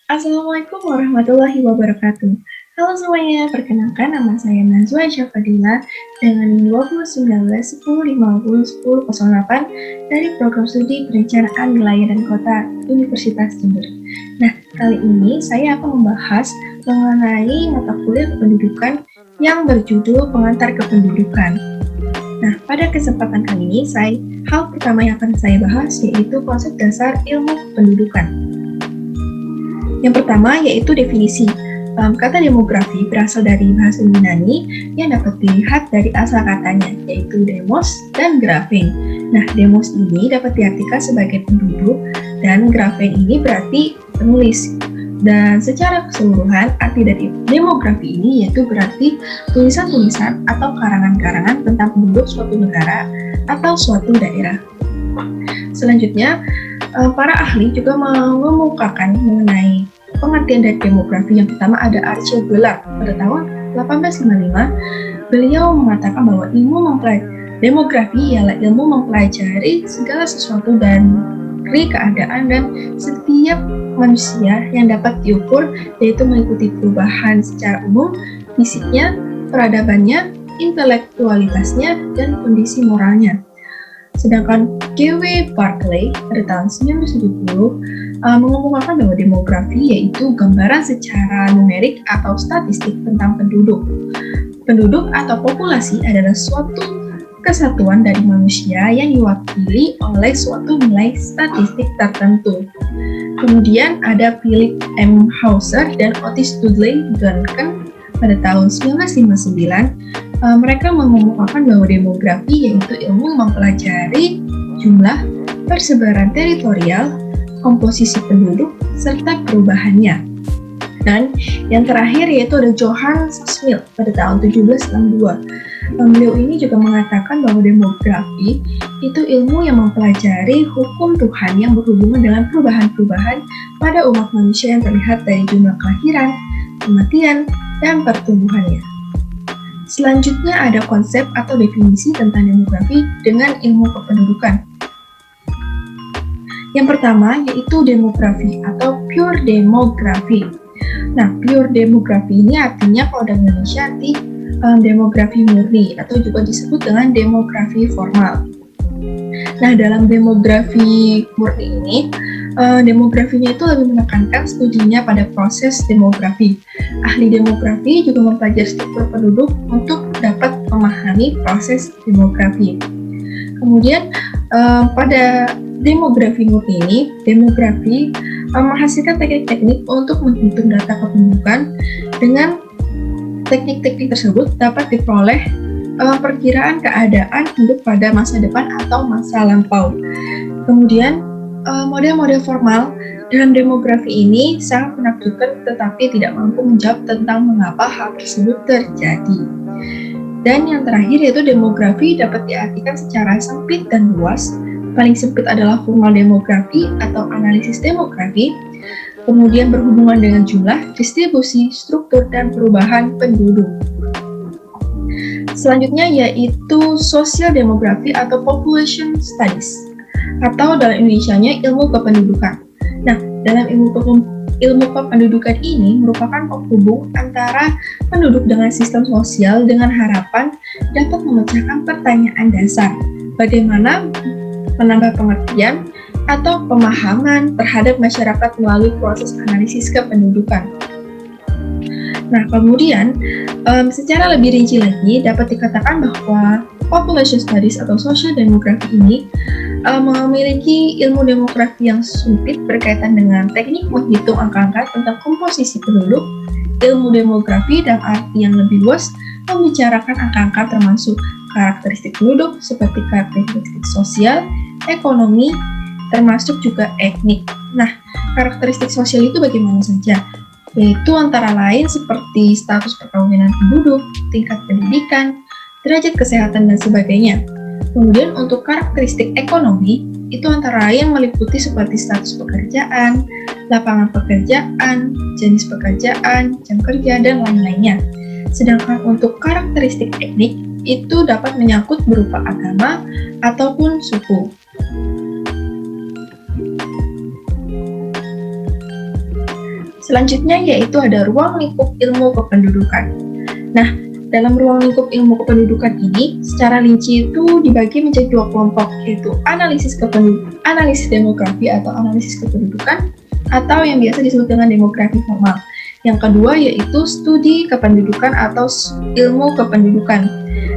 Assalamualaikum warahmatullahi wabarakatuh. Halo semuanya, perkenalkan nama saya Nazwa Syafadila dengan NIM 2019-10-50-10-08 dari Program Studi Perencanaan Wilayah dan Kota Universitas Jember. Nah, kali ini saya akan membahas mengenai mata kuliah kependudukan yang berjudul Pengantar Kependudukan. Nah, pada kesempatan kali ini, hal pertama yang akan saya bahas yaitu konsep dasar ilmu kependudukan. Yang pertama yaitu definisi. Kata demografi berasal dari bahasa Yunani yang dapat dilihat dari asal katanya, yaitu demos dan graphein. Nah, demos ini dapat diartikan sebagai penduduk dan graphein ini berarti penulis. Dan secara keseluruhan, arti dari demografi ini yaitu berarti tulisan-tulisan atau karangan-karangan tentang penduduk suatu negara atau suatu daerah. Selanjutnya, para ahli juga mengemukakan mengenai pengertian dari demografi. Yang pertama ada Archie Bellak pada tahun 1855. Beliau mengatakan bahwa demografi ialah ilmu mempelajari segala sesuatu dari keadaan dan setiap manusia yang dapat diukur, yaitu mengikuti perubahan secara umum, fisiknya, peradabannya, intelektualitasnya, dan kondisi moralnya. Sedangkan G.W. Barclay pada tahun 1970 mengemukakan bahwa demografi yaitu gambaran secara numerik atau statistik tentang penduduk. Penduduk atau populasi adalah suatu kesatuan dari manusia yang diwakili oleh suatu nilai statistik tertentu. Kemudian ada Philip M. Hauser dan Otis Dudley Duncan pada tahun 1959. Mereka mengemukakan bahwa demografi yaitu ilmu mempelajari jumlah, persebaran teritorial, komposisi penduduk, serta perubahannya. Dan yang terakhir yaitu ada Johann Schmidt pada tahun 1762. Beliau ini juga mengatakan bahwa demografi itu ilmu yang mempelajari hukum Tuhan yang berhubungan dengan perubahan-perubahan pada umat manusia yang terlihat dari jumlah kelahiran, kematian, dan pertumbuhannya. Selanjutnya ada konsep atau definisi tentang demografi dengan ilmu kependudukan. Yang pertama yaitu demografi atau pure demografi. Nah, pure demografi ini artinya kalau dalam Indonesia demografi murni atau juga disebut dengan demografi formal. Nah, dalam demografi murni ini, demografinya itu lebih menekankan studinya pada proses demografi. Ahli demografi juga mempelajari struktur penduduk untuk dapat memahami proses demografi. Kemudian pada demografi murni ini, demografi menghasilkan teknik-teknik untuk menghitung data kependudukan. Dengan teknik-teknik tersebut dapat diperoleh perkiraan keadaan penduduk pada masa depan atau masa lampau. Kemudian model-model formal dalam demografi ini sangat menakjubkan tetapi tidak mampu menjawab tentang mengapa hal tersebut terjadi. Dan yang terakhir yaitu demografi dapat diartikan secara sempit dan luas. Paling sempit adalah formal demografi atau analisis demografi. Kemudian berhubungan dengan jumlah, distribusi, struktur, dan perubahan penduduk. Selanjutnya yaitu social demografi atau population studies, atau dalam Indonesianya ilmu kependudukan. Nah, dalam ilmu kependudukan ini merupakan penghubung antara penduduk dengan sistem sosial dengan harapan dapat memecahkan pertanyaan dasar, bagaimana menambah pengertian atau pemahaman terhadap masyarakat melalui proses analisis kependudukan. Nah, kemudian secara lebih rinci lagi dapat dikatakan bahwa population studies atau social demografi ini memiliki ilmu demografi yang sempit berkaitan dengan teknik menghitung angka-angka tentang komposisi penduduk. Ilmu demografi dalam arti yang lebih luas membicarakan angka-angka termasuk karakteristik penduduk seperti karakteristik sosial, ekonomi, termasuk juga etnik. Nah, karakteristik sosial itu bagaimana saja? Yaitu antara lain seperti status perkawinan penduduk, tingkat pendidikan, derajat kesehatan, dan sebagainya. Kemudian untuk karakteristik ekonomi, itu antara lain meliputi seperti status pekerjaan, lapangan pekerjaan, jenis pekerjaan, jam kerja, dan lain-lainnya. Sedangkan untuk karakteristik etnik, itu dapat menyangkut berupa agama ataupun suku. Selanjutnya yaitu ada ruang lingkup ilmu kependudukan. Nah, dalam ruang lingkup ilmu kependudukan ini, secara rinci itu dibagi menjadi dua kelompok, yaitu analisis demografi atau analisis kependudukan, atau yang biasa disebut dengan demografi formal. Yang kedua yaitu studi kependudukan atau ilmu kependudukan.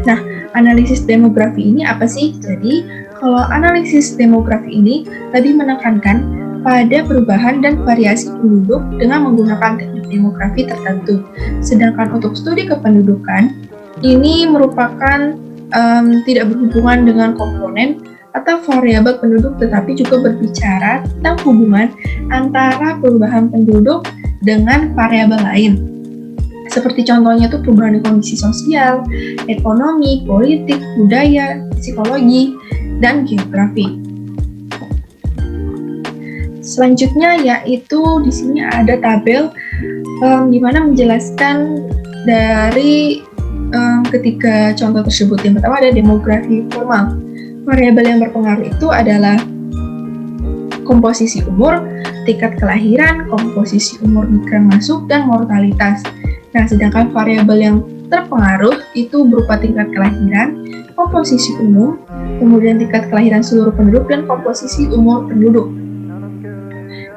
Nah, analisis demografi ini apa sih? Jadi, kalau analisis demografi ini tadi menekankan pada perubahan dan variasi penduduk dengan menggunakan teknik demografi tertentu. Sedangkan untuk studi kependudukan, ini merupakan tidak berhubungan dengan komponen atau variabel penduduk, tetapi juga berbicara tentang hubungan antara perubahan penduduk dengan variabel lain. Seperti contohnya itu perubahan kondisi sosial, ekonomi, politik, budaya, psikologi, dan geografi. Selanjutnya yaitu di sini ada tabel di mana menjelaskan dari ketiga contoh tersebut. Yang pertama ada demografi formal. Variabel yang berpengaruh itu adalah komposisi umur, tingkat kelahiran, komposisi umur migran masuk, dan mortalitas. Nah, sedangkan variabel yang terpengaruh itu berupa tingkat kelahiran, komposisi umum, kemudian tingkat kelahiran seluruh penduduk, dan komposisi umur penduduk.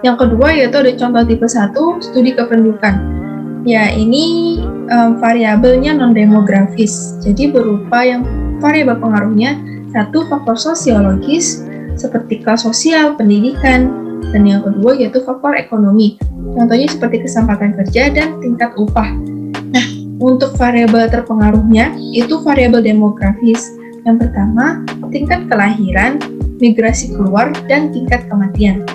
Yang kedua yaitu ada contoh tipe 1, studi kependudukan. Ya, ini variabelnya non-demografis, jadi berupa yang variabel pengaruhnya satu faktor sosiologis seperti kelas sosial, pendidikan, dan yang kedua yaitu faktor ekonomi. Contohnya seperti kesempatan kerja dan tingkat upah. Nah, untuk variabel terpengaruhnya itu variabel demografis. Yang pertama, tingkat kelahiran, migrasi keluar, dan tingkat kematian.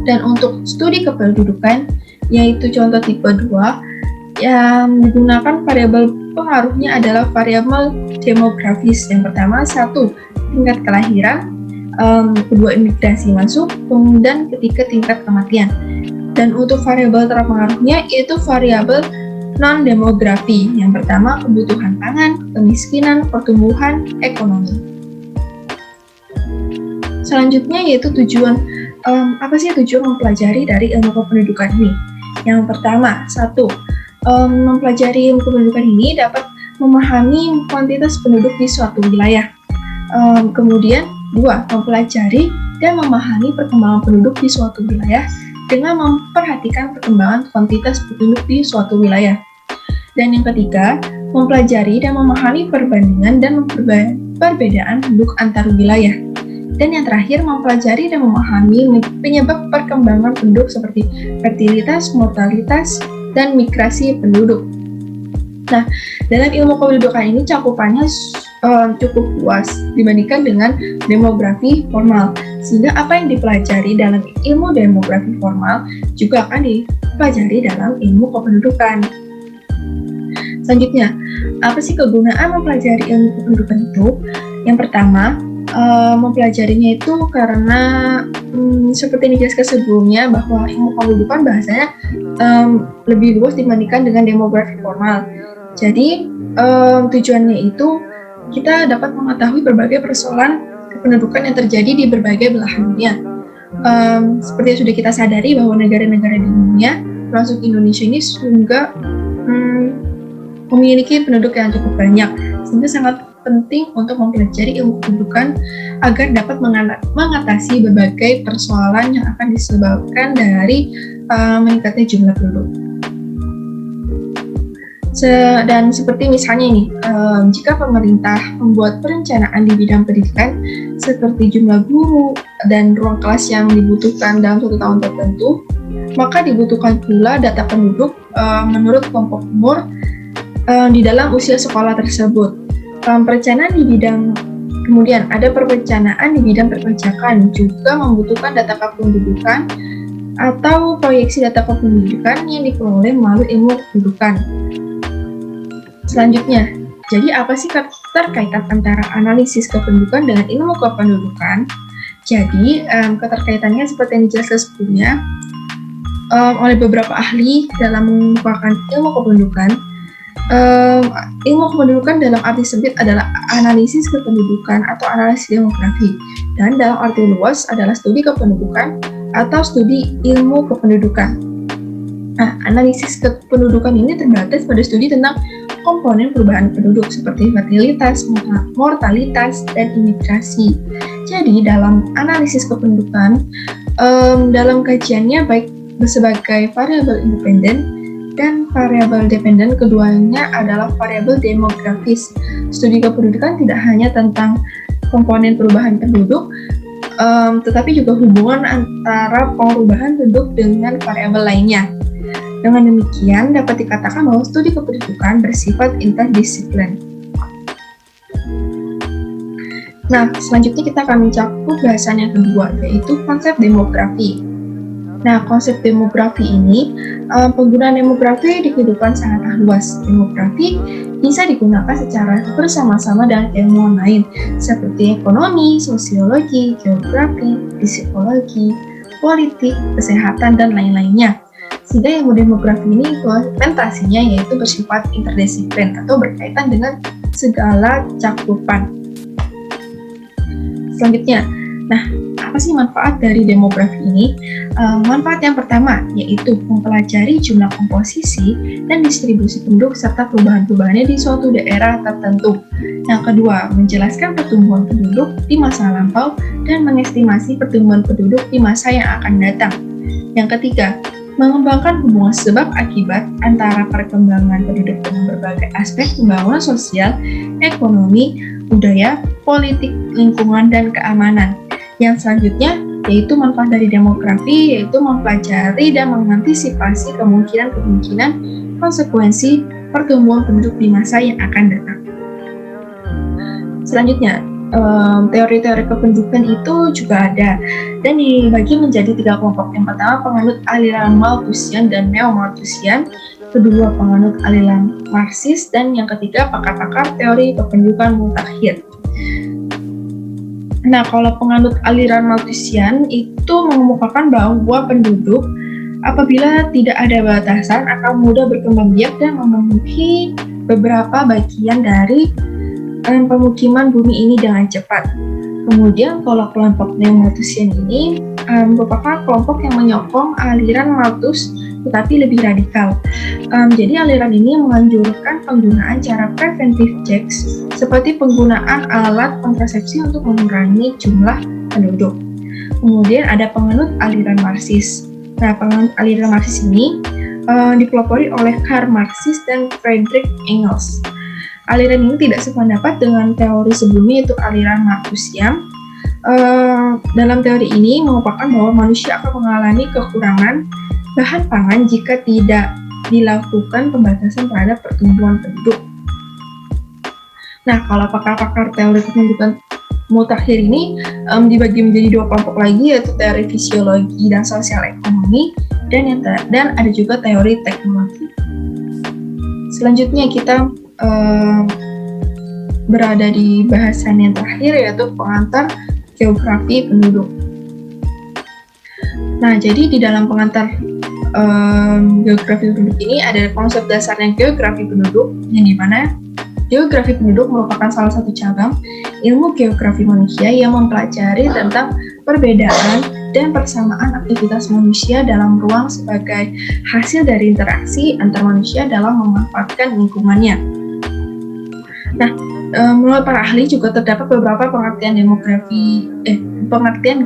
Dan untuk studi kependudukan, yaitu contoh tipe 2, yang digunakan variabel pengaruhnya adalah variabel demografis. Yang pertama, satu, tingkat kelahiran, kedua, imigrasi masuk, dan ketiga, tingkat kematian. Dan untuk variabel terpengaruhnya yaitu variabel non-demografi. Yang pertama, kebutuhan pangan, kemiskinan, pertumbuhan, ekonomi. Selanjutnya yaitu tujuan, apa sih tujuan mempelajari dari ilmu kependudukan ini? Yang pertama, satu, mempelajari ilmu kependudukan ini dapat memahami kuantitas penduduk di suatu wilayah. Kemudian, 2. Mempelajari dan memahami perkembangan penduduk di suatu wilayah dengan memperhatikan perkembangan kuantitas penduduk di suatu wilayah. Dan yang ketiga, mempelajari dan memahami perbandingan dan perbedaan penduduk antar wilayah. Dan yang terakhir, mempelajari dan memahami penyebab perkembangan penduduk seperti fertilitas, mortalitas, dan migrasi penduduk. Nah, dalam ilmu kependudukan ini cakupannya cukup luas dibandingkan dengan demografi formal. Sehingga apa yang dipelajari dalam ilmu demografi formal juga akan dipelajari dalam ilmu kependudukan. Selanjutnya, apa sih kegunaan mempelajari ilmu kependudukan itu? Yang pertama, mempelajarinya itu karena seperti yang dijelaskan sebelumnya bahwa ilmu kependudukan bahasanya lebih luas dibandingkan dengan demografi formal. Jadi tujuannya itu kita dapat mengetahui berbagai persoalan kependudukan yang terjadi di berbagai belahan dunia. Seperti yang sudah kita sadari bahwa negara-negara di dunia, termasuk Indonesia ini juga memiliki penduduk yang cukup banyak, sehingga sangat penting untuk mempelajari ilmu kependudukan agar dapat mengatasi berbagai persoalan yang akan disebabkan dari meningkatnya jumlah penduduk. Dan seperti misalnya ini, jika pemerintah membuat perencanaan di bidang pendidikan seperti jumlah guru dan ruang kelas yang dibutuhkan dalam suatu tahun tertentu, maka dibutuhkan pula data penduduk menurut kelompok umur di dalam usia sekolah tersebut. Perencanaan di bidang, kemudian ada perencanaan di bidang perpajakan juga membutuhkan data kependudukan atau proyeksi data kependudukan yang diperoleh melalui ilmu kependudukan. Selanjutnya, jadi apa sih keterkaitan antara analisis kependudukan dengan ilmu kependudukan? Jadi, keterkaitannya seperti yang dijelaskan sebelumnya oleh beberapa ahli dalam mengupakan ilmu kependudukan. Ilmu kependudukan dalam arti sempit adalah analisis kependudukan atau analisis demografi, dan dalam arti luas adalah studi kependudukan atau studi ilmu kependudukan. Nah, analisis kependudukan ini terbatas pada studi tentang komponen perubahan penduduk seperti fertilitas, mortalitas, dan imigrasi. Jadi, dalam analisis kependudukan, dalam kajiannya baik sebagai variabel independen dan variabel dependen, keduanya adalah variabel demografis. Studi kependudukan tidak hanya tentang komponen perubahan penduduk, tetapi juga hubungan antara perubahan penduduk dengan variabel lainnya. Dengan demikian, dapat dikatakan bahwa studi kependudukan bersifat interdisiplin. Nah, selanjutnya kita akan mencakup bahasan yang kedua, yaitu konsep demografi. Nah, konsep demografi ini, penggunaan demografi di kehidupan sangatlah luas. Demografi bisa digunakan secara bersama-sama dengan ilmuwan lain, seperti ekonomi, sosiologi, geografi, psikologi, politik, kesehatan, dan lain-lainnya. Sehingga ilmu demografi ini implementasinya yaitu bersifat interdisiplin atau berkaitan dengan segala cakupan. Selanjutnya, nah apa sih manfaat dari demografi ini? Manfaat yang pertama yaitu mempelajari jumlah komposisi dan distribusi penduduk serta perubahan-perubahannya di suatu daerah tertentu. Yang kedua, menjelaskan pertumbuhan penduduk di masa lampau dan mengestimasi pertumbuhan penduduk di masa yang akan datang. Yang ketiga, mengembangkan hubungan sebab akibat antara perkembangan penduduk dengan berbagai aspek pembangunan sosial, ekonomi, budaya, politik, lingkungan, dan keamanan. Yang selanjutnya yaitu manfaat dari demografi, yaitu mempelajari dan mengantisipasi kemungkinan konsekuensi pertumbuhan penduduk di masa yang akan datang. Selanjutnya, teori-teori kependudukan itu juga ada dan dibagi menjadi 3 kelompok. Yang pertama, penganut aliran Malthusian dan Neo-Malthusian, kedua penganut aliran Marxis, dan yang ketiga pakar-pakar teori kependudukan mutakhir. Nah, kalau penganut aliran Malthusian itu mengemukakan bahwa penduduk apabila tidak ada batasan akan mudah berkembang biak dan memenuhi beberapa bagian dari pemukiman bumi ini dengan cepat. Kemudian kalau kelompok Neo-Malthusian ini merupakan kelompok yang menyokong aliran Malthus tetapi lebih radikal. Jadi aliran ini menganjurkan penggunaan cara preventive checks seperti penggunaan alat kontrasepsi untuk mengurangi jumlah penduduk. Kemudian ada penganut aliran Marxis. Nah, penganut aliran Marxis ini dipelopori oleh Karl Marx dan Friedrich Engels. Aliran ini tidak sependapat dengan teori sebelumnya yaitu aliran Malthusian. Dalam teori ini mengupakan bahwa manusia akan mengalami kekurangan bahan pangan jika tidak dilakukan pembatasan terhadap pertumbuhan penduduk. Nah, kalau pakar-pakar teori kependudukan mutakhir ini dibagi menjadi 2 kelompok lagi, yaitu teori fisiologi dan sosial ekonomi, dan ada juga teori teknologi. Selanjutnya kita berada di bahasan yang terakhir, yaitu pengantar geografi penduduk. Nah, jadi di dalam pengantar geografi penduduk ini ada konsep dasarnya geografi penduduk, yang dimana geografi penduduk merupakan salah satu cabang ilmu geografi manusia yang mempelajari tentang perbedaan dan persamaan aktivitas manusia dalam ruang sebagai hasil dari interaksi antar manusia dalam memanfaatkan lingkungannya. Nah, menurut para ahli juga terdapat beberapa pengertian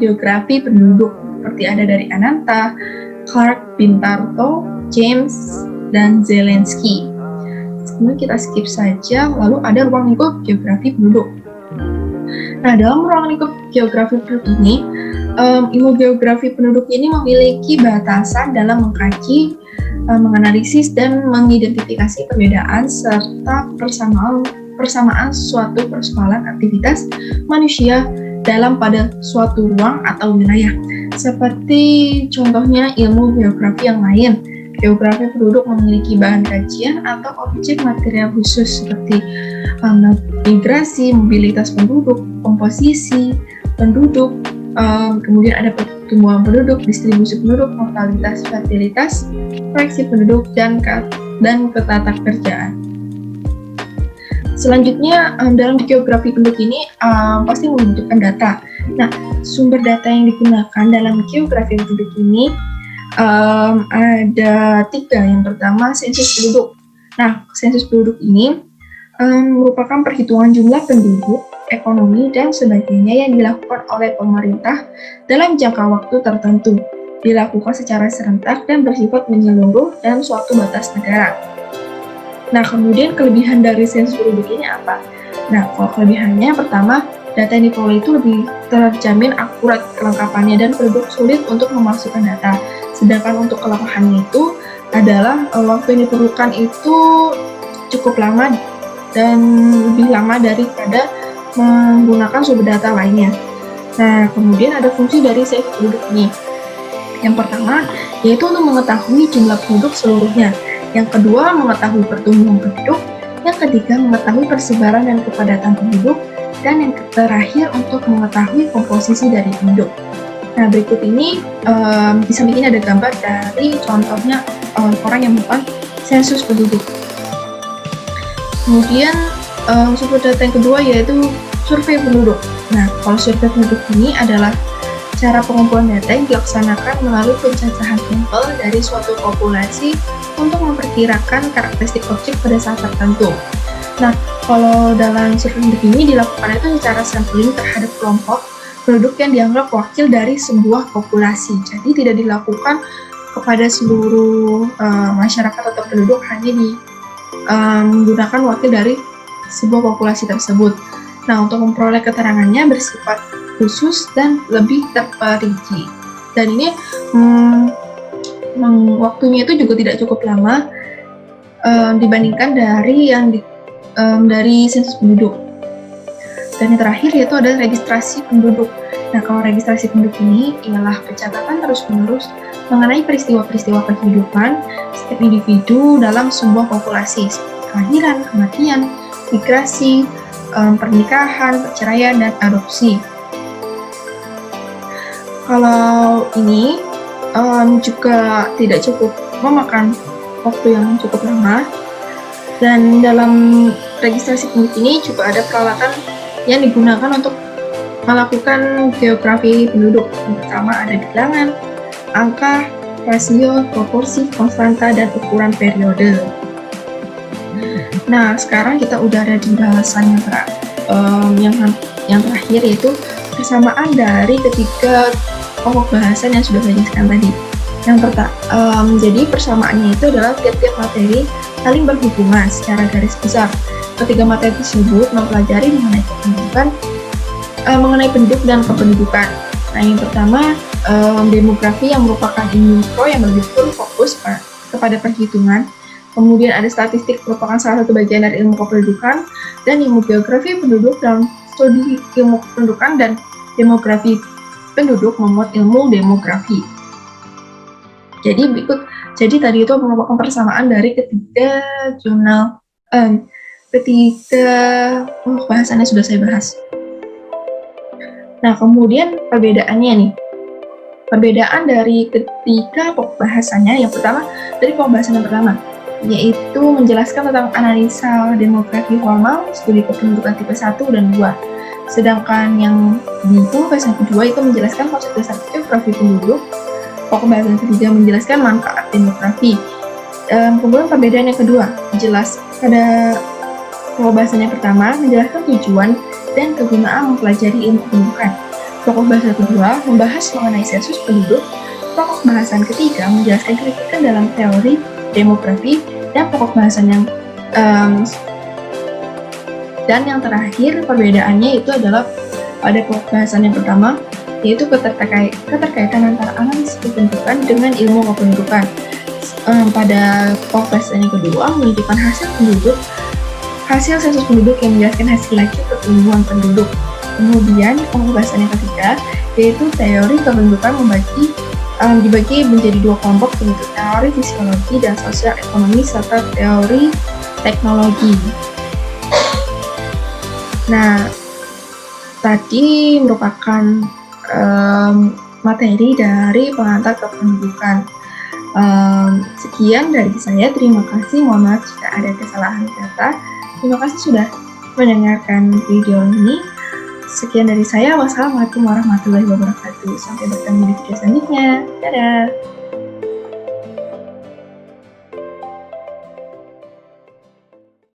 geografi penduduk seperti ada dari Ananta, Clark, Pintarto, James, dan Zelensky. Kemudian kita skip saja, lalu ada ruang lingkup geografi penduduk. Nah, dalam ruang lingkup geografi penduduk ini, ilmu geografi penduduk ini memiliki batasan dalam mengkaji, menganalisis, dan mengidentifikasi perbedaan serta persamaan suatu persoalan aktivitas manusia pada suatu ruang atau wilayah. Seperti contohnya ilmu geografi yang lain, geografi penduduk memiliki bahan kajian atau objek material khusus seperti migrasi, mobilitas penduduk, komposisi penduduk, kemudian ada pertumbuhan penduduk, distribusi penduduk, mortalitas, fertilitas, proyeksi penduduk, dan ketatakerjaan. Selanjutnya, dalam geografi penduduk ini pasti membutuhkan data. Nah, sumber data yang digunakan dalam geografi penduduk ini Ada 3. Yang pertama sensus penduduk. Nah, sensus penduduk ini merupakan perhitungan jumlah penduduk, ekonomi, dan sebagainya yang dilakukan oleh pemerintah dalam jangka waktu tertentu. Dilakukan secara serentak dan bersifat menyeluruh dalam suatu batas negara. Nah, kemudian kelebihan dari sensus penduduk ini apa? Nah, kalau kelebihannya pertama, data yang diperoleh itu lebih terjamin akurat kelengkapannya dan penduduk sulit untuk memasukkan data. Sedangkan untuk kelemahannya itu adalah waktu yang diperlukan itu cukup lama dan lebih lama daripada menggunakan sumber data lainnya. Nah, kemudian ada fungsi dari sensus penduduk ini. Yang pertama, yaitu untuk mengetahui jumlah penduduk seluruhnya. Yang kedua, mengetahui pertumbuhan penduduk. Yang ketiga, mengetahui persebaran dan kepadatan penduduk. Dan yang terakhir, untuk mengetahui komposisi dari penduduk. Nah, berikut ini di samping ini ada gambar dari contohnya orang yang melakukan sensus penduduk. Kemudian sumber data yang kedua yaitu survei penduduk. Nah, kalau survei penduduk ini adalah cara pengumpulan data yang dilaksanakan melalui pencacahan sampel dari suatu populasi untuk memperkirakan karakteristik objek pada saat tertentu. Nah, kalau dalam survei penduduk ini dilakukan itu secara sampling terhadap kelompok penduduk yang dianggap wakil dari sebuah populasi. Jadi tidak dilakukan kepada seluruh masyarakat atau penduduk, hanya menggunakan wakil dari sebuah populasi tersebut. Nah, untuk memperoleh keterangannya bersifat khusus dan lebih terperinci. Dan ini waktunya itu juga tidak cukup lama dibandingkan dari sensus penduduk. Dan yang terakhir yaitu ada registrasi penduduk. Nah, kalau registrasi penduduk ini ialah pencatatan terus-menerus mengenai peristiwa-peristiwa kehidupan setiap individu dalam sebuah populasi, seperti kelahiran, kematian, migrasi, pernikahan, perceraian, dan adopsi. Kalau ini juga tidak cukup memakan waktu yang cukup lama, dan dalam registrasi penduduk ini juga ada peralatan yang digunakan untuk melakukan geografi penduduk. Yang pertama ada bilangan, angka, rasio, proporsi, konstanta, dan ukuran periode. Nah, sekarang kita udah ada di bahasan yang terakhir, yaitu persamaan dari ketiga pokok bahasan yang sudah saya jelaskan tadi. Yang pertama, jadi persamaannya itu adalah tiap-tiap materi saling berhubungan secara garis besar. Ketiga materi tersebut mempelajari mengenai penduduk dan kependudukan. Nah, yang pertama demografi yang merupakan ilmu mikro yang lebih fokus kepada perhitungan. Kemudian ada statistik merupakan salah satu bagian dari ilmu kependudukan, dan ilmu geografi penduduk dalam studi ilmu kependudukan dan demografi penduduk membuat ilmu demografi. Jadi tadi itu merupakan persamaan dari ketiga bahasan yang sudah saya bahas. Nah, kemudian perbedaannya nih. Perbedaan dari ketiga pokok bahasannya, yang pertama dari pokok bahasan yang pertama, yaitu menjelaskan tentang analisa demografi formal, studi kependudukan tipe 1 dan 2. Sedangkan yang di pokok bahasan kedua itu menjelaskan konsep dasar geografi penduduk. Pokok bahasan ketiga menjelaskan manfaat demografi. Kemudian perbedaan yang kedua, jelas pada pokok bahasan yang pertama menjelaskan tujuan dan kegunaan mempelajari ilmu kependudukan. Pokok bahasan kedua membahas mengenai sensus penduduk. Pokok bahasan ketiga menjelaskan kritikan dalam teori demografi, dan pokok bahasan yang terakhir perbedaannya itu adalah pada pokok bahasan yang pertama, yaitu keterkaitan antara analisis kependudukan dengan ilmu kependudukan. Pada pokok bahasan yang kedua menunjukkan hasil sensus penduduk yang menjelaskan hasil laju pertumbuhan penduduk. Kemudian pokok bahasan yang ketiga yaitu teori kependudukan dibagi menjadi dua kelompok, yaitu teori fisiologi dan sosial ekonomi serta teori teknologi. Nah, tadi merupakan materi dari pengantar kependudukan. Sekian dari saya, terima kasih. Mohon maaf jika ada kesalahan kata. Terima kasih sudah mendengarkan video ini. Sekian dari saya. Wassalamualaikum warahmatullahi wabarakatuh. Sampai bertemu di video selanjutnya. Dadah.